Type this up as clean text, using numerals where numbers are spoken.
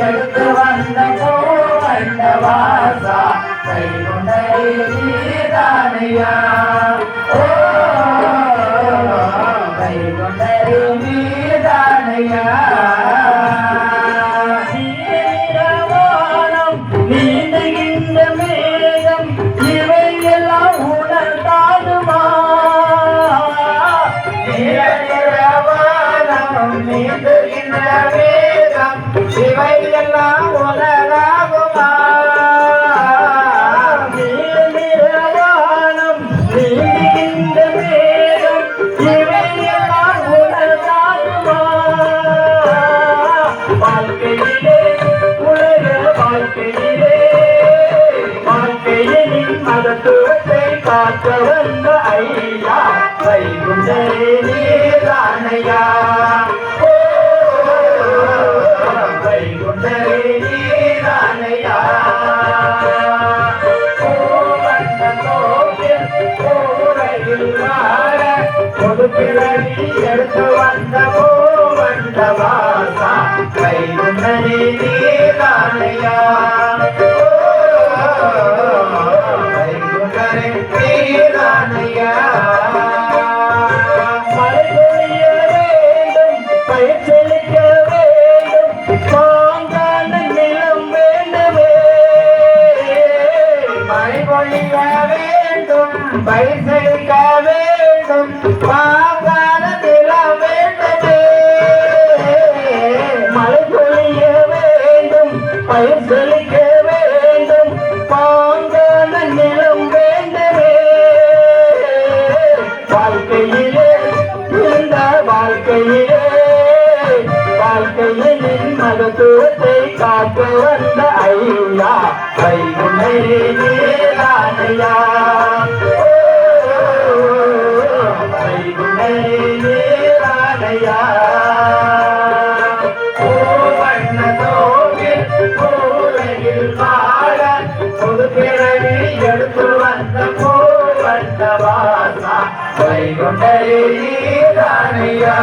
எடுத்து வந்த கோவண்டவாசா கைகுண்டரேதானையா கைகுண்டரே நீதானையா நீரவானம் நீந்துகின்ற மேகம் இவையெல்லாம் உணர்ந்தாதுமா நீரவானம் நீந்துகின்ற மேகம் இவையெல்லாம் உணராகுமா நீரவானம் நீந்துகின்ற மேகம் இவையெல்லாம் உணர்ந்தாகுமா வாழ்க்கையிலே உலக வாழ்க்கையிலே வாழ்க்கையின் மகத்துவத்தை காக்க வந்த ஐயா வைகுண்டரே நீதானையா வைகுண்டரே நீதானையா பொது பிறவி எடுத்து வந்த கோவண்டவாசா கைகுண்டரே நீதானையா கைகுண்டரே நீதானையா மழை பொழிய வேண்டும் பயிற்சிக்க வேண்டும் பாங்கான நிலம் வேண்டுமே மழை பொழிய வேண்டும் பயிற்சிக்க வேண்டும் பாங்கான நிலம் வேண்டுமே மழை பொழிய வேண்டும் பயிர் செழிக்க வேண்டும் பாங்கான நிலம் வேண்டுமே வாழ்க்கையிலே இந்த வாழ்க்கையிலே வாழ்க்கையின் மகத்துவத்தை காக்க வந்த ஐயா வைகுண்டரே நீதானையா வைகுண்டரே நீதானையா பொது பிறவி எடுத்து வந்த கோவண்டவாசா வைகுண்டரே நீதானையா